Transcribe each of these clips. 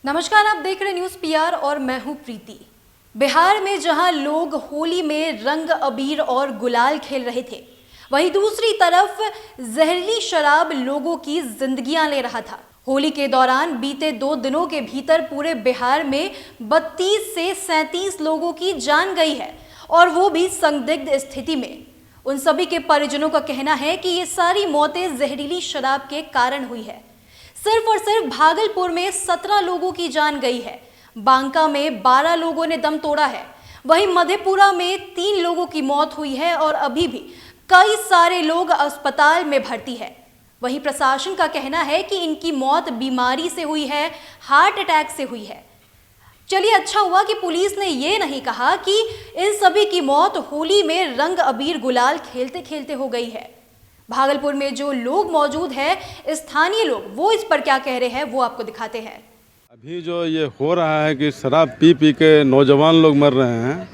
नमस्कार, आप देख रहे न्यूज़ पीआर और मैं हूं प्रीति। बिहार में जहां लोग होली में रंग अबीर और गुलाल खेल रहे थे, वहीं दूसरी तरफ जहरीली शराब लोगों की जिंदगियां ले रहा था। होली के दौरान बीते 2 दिनों के भीतर पूरे बिहार में 32 से 37 लोगों की जान गई है, और वो भी संदिग्ध स्थिति में। उन सभी के परिजनों का कहना है कि ये सारी मौतें जहरीली शराब के कारण हुई है। सिर्फ और सिर्फ भागलपुर में 17 लोगों की जान गई है, बांका में 12 लोगों ने दम तोड़ा है, वहीं मधेपुरा में 3 लोगों की मौत हुई है और अभी भी कई सारे लोग अस्पताल में भर्ती है। वहीं प्रशासन का कहना है कि इनकी मौत बीमारी से हुई है, हार्ट अटैक से हुई है। चलिए, अच्छा हुआ कि पुलिस ने ये नहीं कहा कि इन सभी की मौत होली में रंग अबीर गुलाल खेलते खेलते हो गई है। भागलपुर में जो लोग मौजूद हैं, स्थानीय लोग, वो इस पर क्या कह रहे हैं वो आपको दिखाते हैं। अभी जो ये हो रहा है कि शराब पी पी के नौजवान लोग मर रहे हैं,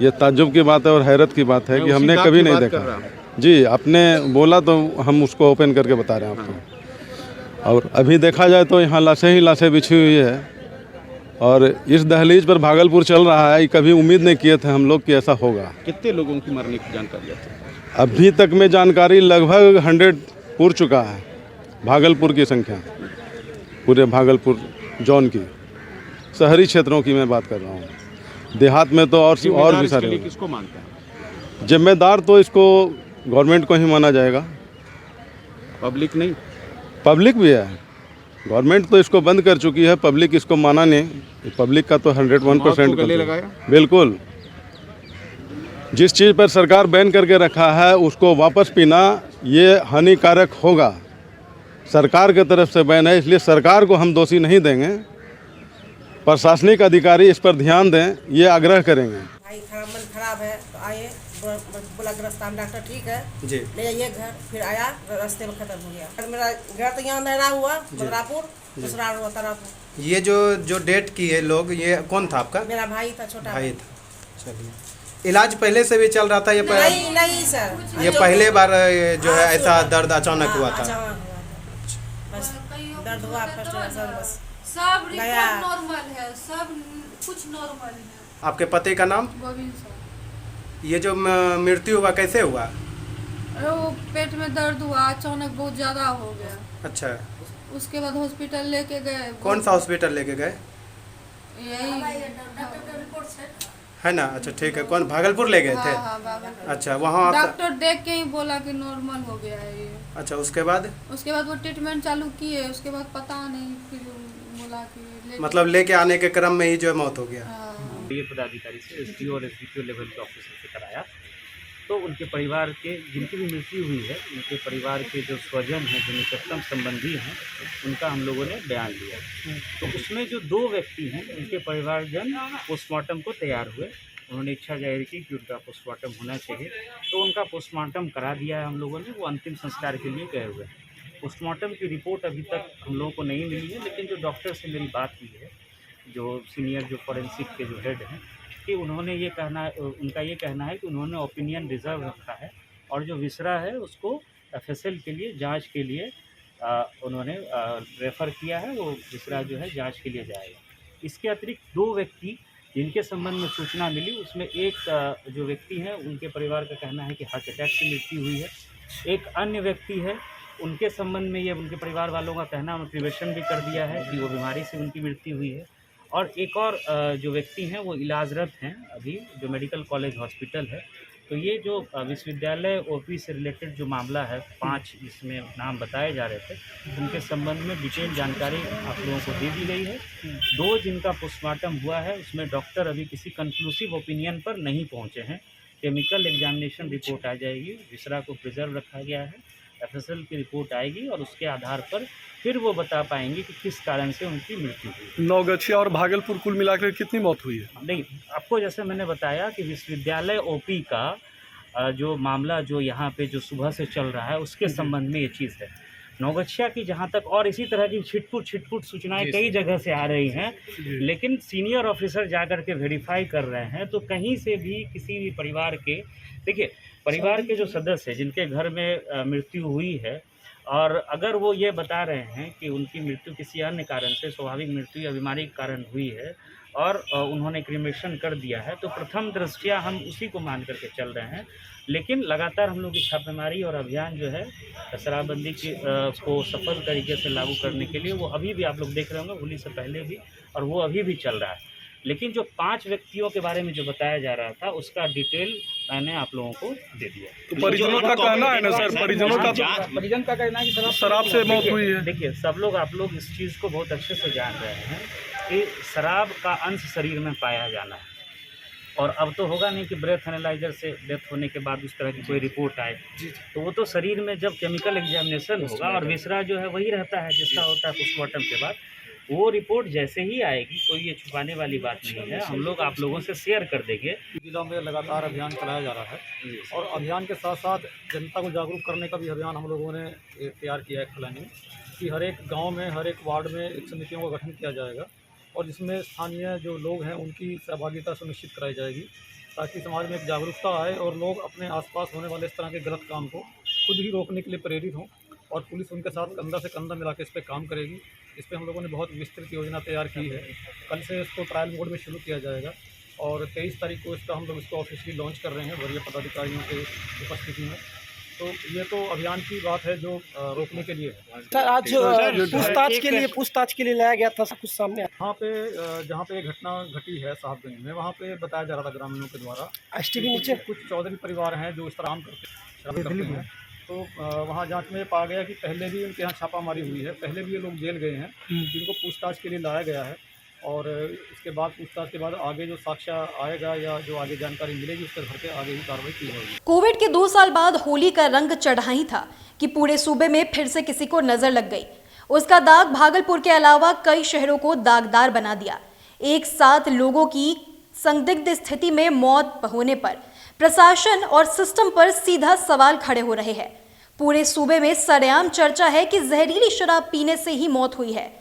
ये ताज्जुब की बात है और हैरत की बात है कि हमने कभी नहीं देखा। जी, आपने बोला तो हम उसको ओपन करके बता रहे हैं आपको। और अभी देखा जाए तो यहाँ लाशें ही लाशें बिछी हुई है, और इस दहलीज पर भागलपुर चल रहा है। कभी उम्मीद नहीं किए थे हम लोग कि ऐसा होगा। कितने लोगों की मरने की जानकारी है? अभी तक में जानकारी लगभग 100 पूर चुका है। भागलपुर की संख्या, पूरे भागलपुर जोन की, शहरी क्षेत्रों की मैं बात कर रहा हूँ। देहात में तो और भी सारे। किसको मानते हैं जिम्मेदार? तो इसको गवर्नमेंट को ही माना जाएगा, पब्लिक नहीं। पब्लिक भी है। गवर्नमेंट तो इसको बंद कर चुकी है, पब्लिक इसको माना नहीं। पब्लिक का तो 101% बिल्कुल। जिस चीज़ पर सरकार बैन करके रखा है उसको वापस पीना ये हानिकारक होगा। सरकार की तरफ से बैन है, इसलिए सरकार को हम दोषी नहीं देंगे। प्रशासनिक अधिकारी इस पर ध्यान दें, ये आग्रह करेंगे। भाई मन खराब है तो आए, बोला कि रास्ता में डॉक्टर ठीक है जी, ले जाइए घर। फिर आया, रास्ते में खत्म हो गया। मेरा घर तो यहाँ नहरा हुआ मदरापुर, दूसरा हुआ तारापुर। ये जो डेट की है लोग, ये कौन था आपका? मेरा भाई था, छोटा भाई था। चलिए, इलाज पहले से भी चल रहा था? नहीं सर, ये पहले बार जो है ऐसा दर्द अचानक हुआ था? बस दर्द हुआ बस। सब रिपोर्ट नॉर्मल है, सब कुछ नॉर्मल है। आपके पति का नाम? गोविंद सर। ये जो मृत्यु हुआ कैसे हुआ? अरे वो पेट में दर्द हुआ, अचानक बहुत ज़्यादा हो गया। अच्छा, उसके बाद हॉस्पिटल लेके गए। कौन सा हॉस्पिटल लेके गए? यही है ना? अच्छा ठीक है। कौन, भागलपुर ले गए थे? हाँ, भागलपुर। अच्छा, वहाँ डॉक्टर देख के ही बोला कि नॉर्मल हो गया है ये। अच्छा, उसके बाद वो ट्रीटमेंट चालू किए, उसके बाद पता नहीं, फिर बोला कि मतलब लेके आने के क्रम में ही जो है मौत हो गया। ये पदाधिकारी से एसडीओ और एसडीपीओ लेवल के ऑफिसर से कराया, तो उनके परिवार के जिनकी भी मृत्यु हुई है, उनके परिवार के जो स्वजन हैं, जो निकटतम संबंधी हैं, उनका हम लोगों ने बयान लिया। तो उसमें जो 2 व्यक्ति हैं, उनके परिवारजन पोस्टमार्टम को तैयार हुए। उन्होंने इच्छा जाहिर की कि उनका पोस्टमार्टम होना चाहिए, तो उनका पोस्टमार्टम करा दिया है हम लोगों ने। वो अंतिम संस्कार के लिए गए हुए हैं। पोस्टमार्टम की रिपोर्ट अभी तक हम लोगों को नहीं मिली है, लेकिन जो डॉक्टर से मेरी बात हुई है, जो सीनियर जो फॉरेंसिक के जो हेड हैं, कि उन्होंने उनका ये कहना है कि उन्होंने ओपिनियन रिजर्व रखा है, और जो विसरा है उसको एफएसएल के लिए जांच के लिए उन्होंने रेफ़र किया है। वो विसरा जो है जांच के लिए जाएगा। इसके अतिरिक्त 2 व्यक्ति जिनके संबंध में सूचना मिली, उसमें एक जो व्यक्ति हैं, उनके परिवार का कहना है कि हार्ट अटैक से मृत्यु हुई है। एक अन्य व्यक्ति है, उनके संबंध में ये उनके परिवार वालों का कहना, मोटिवेशन भी कर दिया है कि वो बीमारी से उनकी मृत्यु हुई है। और एक और जो व्यक्ति हैं वो इलाजरत हैं अभी, जो मेडिकल कॉलेज हॉस्पिटल है। तो ये जो विश्वविद्यालय ओपी से रिलेटेड जो मामला है, 5 जिसमें नाम बताए जा रहे थे, उनके संबंध में डिटेल जानकारी आप लोगों को दे दी गई है। 2 जिनका पोस्टमार्टम हुआ है, उसमें डॉक्टर अभी किसी कंक्लूसिव ओपिनियन पर नहीं पहुँचे हैं। केमिकल एग्जामिनेशन रिपोर्ट आ जाएगी, विसरा को प्रिजर्व रखा गया है, एफएसएल की रिपोर्ट आएगी, और उसके आधार पर फिर वो बता पाएंगे कि किस कारण से उनकी मृत्यु हुई। नौगछिया और भागलपुर कुल मिलाकर कितनी मौत हुई है? नहीं, आपको जैसे मैंने बताया कि विश्वविद्यालय ओपी का जो मामला जो यहाँ पे जो सुबह से चल रहा है, उसके संबंध में ये चीज़ है। नौगछिया की जहाँ तक और इसी तरह की छिटपुट सूचनाएं कई जगह से आ रही हैं, लेकिन सीनियर ऑफिसर जाकर के वेरीफाई कर रहे हैं, तो कहीं से भी किसी भी परिवार के, देखिए परिवार के जो सदस्य जिनके घर में मृत्यु हुई है, और अगर वो ये बता रहे हैं कि उनकी मृत्यु किसी अन्य कारण से, स्वाभाविक मृत्यु या बीमारी के कारण हुई है और उन्होंने क्रीमेशन कर दिया है, तो प्रथम दृष्टया हम उसी को मान करके चल रहे हैं। लेकिन लगातार हम लोग की छापेमारी और अभियान जो है शराबबंदी को सफल तरीके से लागू करने के लिए, वो अभी भी आप लोग देख रहे होंगे, होली से पहले भी और वो अभी भी चल रहा है। लेकिन जो 5 व्यक्तियों के बारे में जो बताया जा रहा था, उसका डिटेल मैंने आप लोगों को दे दिया। तो परिजनों का कहना है ना सर, परिजनों का परिजन का कहना है कि शराब से मौत हुई है। देखिए, सब लोग आप लोग इस चीज़ को बहुत अच्छे से जान रहे हैं कि शराब का अंश शरीर में पाया जाना है, और अब तो होगा नहीं कि ब्रेथ एनालाइजर से डेथ होने के बाद उस तरह की कोई रिपोर्ट आए, तो वो तो शरीर में जब केमिकल एग्जामिनेशन होगा और विसरा जो है वही रहता है जिसका होता है पोस्टमार्टम के बाद, वो रिपोर्ट जैसे ही आएगी, कोई ये छुपाने वाली बात नहीं है, हम लोग आप लोगों से शेयर कर देंगे। जिलों में लगातार अभियान चलाया जा रहा है और अभियान के साथ साथ जनता को जागरूक करने का भी अभियान हम लोगों ने तैयार किया है प्लानिंग कि हर एक गांव में, हर एक वार्ड में एक समितियों का गठन किया जाएगा और जिसमें स्थानीय जो लोग हैं उनकी सहभागिता सुनिश्चित कराई जाएगी, ताकि समाज में एक जागरूकता आए और लोग अपने आसपास होने वाले इस तरह के गलत काम को खुद ही रोकने के लिए प्रेरित हों, और पुलिस उनके साथ कंधा से कंधा मिला के इस पर काम करेगी। इस पर हम लोगों ने बहुत विस्तृत योजना तैयार की है। कल से इसको ट्रायल मोड में शुरू किया जाएगा और 23 तारीख को इसका हम लोग इसको ऑफिशियली लॉन्च कर रहे हैं वरीय पदाधिकारियों के उपस्थिति में। तो ये तो अभियान की बात है जो रोकने के लिए है। सर, आज पूछताछ के लिए लाया गया था, कुछ सामने वहाँ पे जहाँ पे घटना घटी है साहबगंज में, वहाँ पे बताया जा रहा था ग्रामीणों के द्वारा STB नीचे कुछ चौधरी परिवार हैं जो इस तरह काम करते हैं। तो वहाँ जांच में पाया गया कि पहले भी उनके यहाँ छापामारी हुई है, पहले भी ये लोग जेल गए हैं, जिनको पूछताछ के लिए लाया गया है और इसके बाद पूछताछ के बाद आगे जो साक्ष्य आएगा या जो आगे जानकारी मिलेगी उसके घर के आगे ही कार्रवाई की जाएगी। कोविड के 2 साल बाद होली का रंग चढ़ा ही था कि पूरे सूबे में फिर से किसी को नजर लग गई। उसका दाग भागलपुर के अलावा कई शहरों को दागदार बना दिया। एक साथ लोगों की संदिग्ध स्थिति में मौत होने पर प्रशासन और सिस्टम पर सीधा सवाल खड़े हो रहे हैं। पूरे सूबे में सरेआम चर्चा है कि जहरीली शराब पीने से ही मौत हुई है।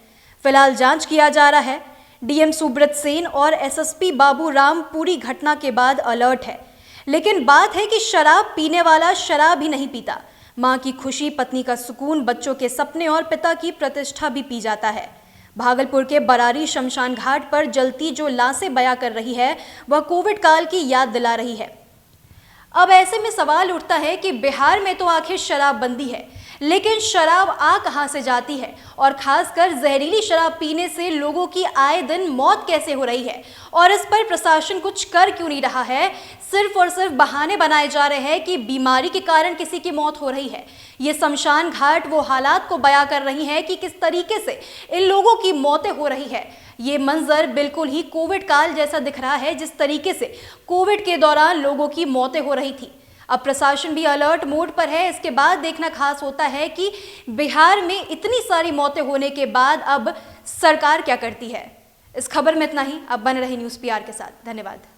फिलहाल जांच किया जा रहा है। डीएम सुब्रत सेन और एसएसपी बाबू राम पूरी घटना के बाद अलर्ट है। लेकिन बात है कि शराब पीने वाला शराब ही नहीं पीता, मां की खुशी, पत्नी का सुकून, बच्चों के सपने और पिता की प्रतिष्ठा भी पी जाता है। भागलपुर के बरारी शमशान घाट पर जलती जो लाशें बयां कर रही है, वह कोविड काल की याद दिला रही है। अब ऐसे में सवाल उठता है कि बिहार में तो आखिर शराबबंदी है, लेकिन शराब आ कहां से जाती है और खासकर जहरीली शराब पीने से लोगों की आए दिन मौत कैसे हो रही है, और इस पर प्रशासन कुछ कर क्यों नहीं रहा है। सिर्फ और सिर्फ बहाने बनाए जा रहे हैं कि बीमारी के कारण किसी की मौत हो रही है। ये शमशान घाट वो हालात को बयां कर रही है कि किस तरीके से इन लोगों की मौतें हो रही है। ये मंजर बिल्कुल ही कोविड काल जैसा दिख रहा है, जिस तरीके से कोविड के दौरान लोगों की मौतें हो रही थी। अब प्रशासन भी अलर्ट मोड पर है। इसके बाद देखना खास होता है कि बिहार में इतनी सारी मौतें होने के बाद अब सरकार क्या करती है। इस खबर में इतना ही। अब बने रहे न्यूज़ PR के साथ। धन्यवाद।